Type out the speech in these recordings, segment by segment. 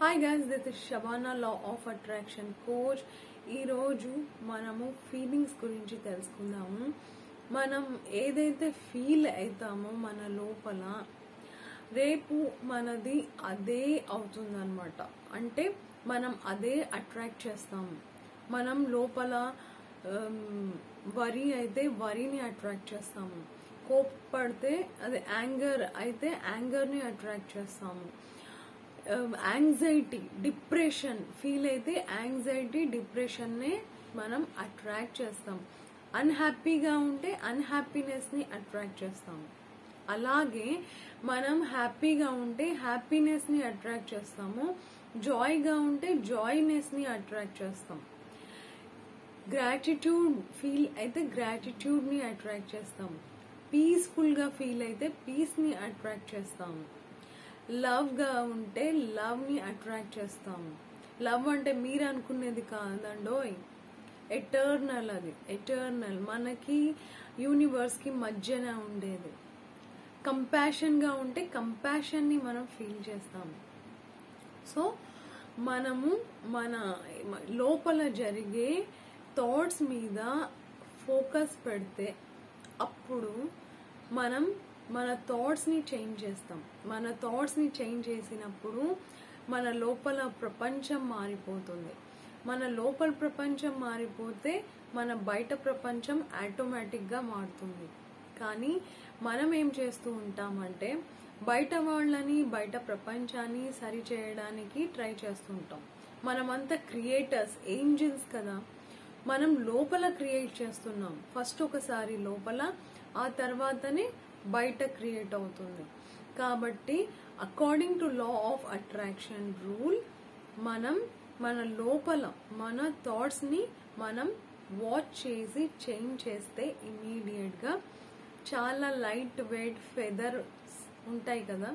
Hi guys, this is Shabana, law of attraction coach. ఈరోజు మనము feelings గురించి తెలుసుకుందాము. మనం ఏదైతే ఫీల్ అవుతామో మన లోపల, రేపు మనది అదే అవుతుందన్నమాట. అంటే మనం అదే అట్రాక్ట్ చేస్తాము. మనం లోపల వరి అయితే వరిని అట్రాక్ట్ చేస్తాము. కోపడితే అది యాంగర్ అయితే యాంగర్ని అట్రాక్ట్ చేస్తాము. యాంగ్జైటీ, డిప్రెషన్ ఫీల్ అయితే యాంగ్జైటీ, డిప్రెషన్నే మనం అట్రాక్ట్ చేస్తాం. అన్హ్యాపీగా ఉంటే అన్హ్యాపీనెస్ని అట్రాక్ట్ చేస్తాం. అలాగే మనం హ్యాపీగా ఉంటే హ్యాపీనెస్ని అట్రాక్ట్ చేస్తాము. జాయ్గా ఉంటే జాయ్నెస్ని అట్రాక్ట్ చేస్తాం. గ్రాటిట్యూడ్ ఫీల్ అయితే గ్రాటిట్యూడ్ని అట్రాక్ట్ చేస్తాము. పీస్ఫుల్గా ఫీల్ అయితే పీస్ని అట్రాక్ట్ చేస్తాము. లవ్గా ఉంటే లవ్ని అట్రాక్ట్ చేస్తాము. లవ్ అంటే మీరు అనుకునేది కాదండోయ్, ఎటర్నల్. అది ఎటర్నల్, మనకి యూనివర్స్కి మధ్యన ఉండేది. కంపాషన్గా ఉంటే కంపాషన్ని మనం ఫీల్ చేస్తాము. సో మనము మన లోపల జరిగే థాట్స్ మీద ఫోకస్ పెడితే అప్పుడు మనం మన థాట్స్ని చేంజ్ చేస్తాం. మన థాట్స్ని చేంజ్ చేసినప్పుడు మన లోపల ప్రపంచం మారిపోతుంది. మన లోపల ప్రపంచం మారిపోతే మన బయట ప్రపంచం ఆటోమేటిక్గా మారుతుంది. కానీ మనం ఏం చేస్తూ ఉంటామంటే బయట వాళ్ళని, బయట ప్రపంచాన్ని సరి చేయడానికి ట్రై చేస్తుంటాం. మనమంతా క్రియేటర్స్, ఏంజల్స్ కదా. మనం లోపల క్రియేట్ చేస్తున్నాం. ఫస్ట్ ఒకసారి లోపల, ఆ తర్వాతనే బయట క్రియేట్ అవుతుంది. కాబట్టి according to law of attraction rule, మనం మన లోపల మన థాట్స్ని మనం వాచ్ చేసి చేంజ్ చేస్తే ఇమీడియట్ గా చాలా లైట్ వెయిట్ ఫెదర్స్ ఉంటాయి కదా,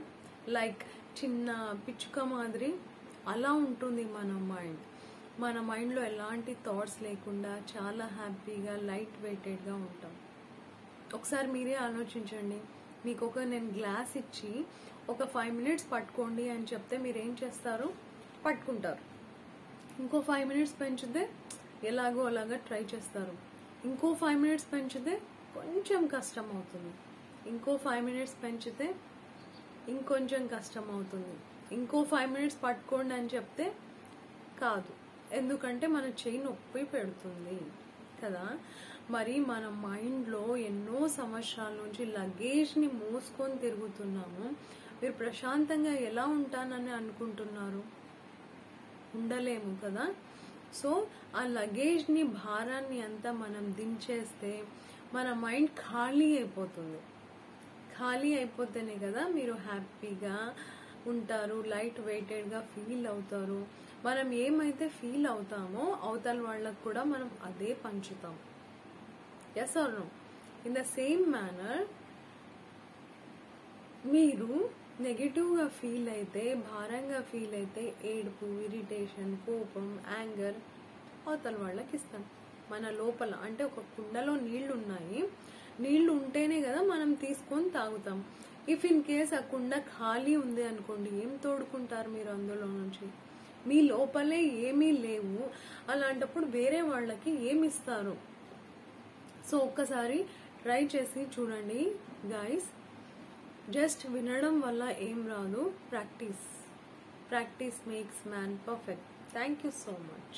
లైక్ చిన్న పిచ్చుక మాదిరి అలా ఉంటుంది మన మైండ్. మన మైండ్లో ఎలాంటి థాట్స్ లేకుండా చాలా హ్యాపీగా లైట్ వెయిటెడ్గా ఉంటాం. ఒకసారి మీరే ఆలోచించండి. మీకు నేను గ్లాస్ ఇచ్చి ఒక 5 minutes పట్టుకోండి అని చెప్తే మీరు ఏం చేస్తారు? పట్టుకుంటారు. ఇంకో 5 minutes పెంచితే ఎలాగో అలాగా ట్రై చేస్తారు. ఇంకో 5 minutes పెంచితే కొంచెం కష్టం అవుతుంది. ఇంకో 5 minutes పెంచితే ఇంకొంచెం కష్టం అవుతుంది. ఇంకో 5 minutes పట్టుకోండి అని చెప్తే కాదు, ఎందుకంటే మన చెయ్యి నొప్పి పెడుతుంది కదా. మరి మన మైండ్లో ఎన్నో సంవత్సరాల నుంచి లగేజ్ని మోసుకొని తిరుగుతున్నాము. మీరు ప్రశాంతంగా ఎలా ఉంటానని అనుకుంటున్నారు? ఉండలేము కదా. సో ఆ లగేజ్ని, భారాన్ని అంతా మనం దించేస్తే మన మైండ్ ఖాళీ అయిపోతుంది. ఖాళీ అయిపోతేనే కదా మీరు హ్యాపీగా ఉంటారు, లైట్ వెయిటెడ్గా ఫీల్ అవుతారు. మనం ఏమైతే ఫీల్ అవుతామో అవతల వాళ్ళకు కూడా మనం అదే పంచుతాం. Yes or no? In the same manner, మీరు నెగిటివ్గా ఫీల్ అయితే, భారంగా ఫీల్ అయితే ఏడుపు, ఇరిటేషన్, కోపం, యాంగర్ అవతల వాళ్ళకి ఇస్తాం. మన లోపల అంటే ఒక కుండలో నీళ్లు ఉన్నాయి, నీళ్లు ఉంటేనే కదా మనం తీసుకొని తాగుతాం. ఇఫ్ ఇన్ కేస్ ఆ కుండ ఖాళీ ఉంది అనుకోండి, ఏం తోడుకుంటారు మీరు అందులో నుంచి? మీ లోపలే ఏమీ లేవు. అలాంటప్పుడు వేరే వాళ్ళకి ఏమి ఇస్తారు? సో ఒక్కసారి ట్రై చేసి చూడండి గైస్. జస్ట్ వినడం వల్ల ఏం రాదు, practice makes man perfect. Thank you so much.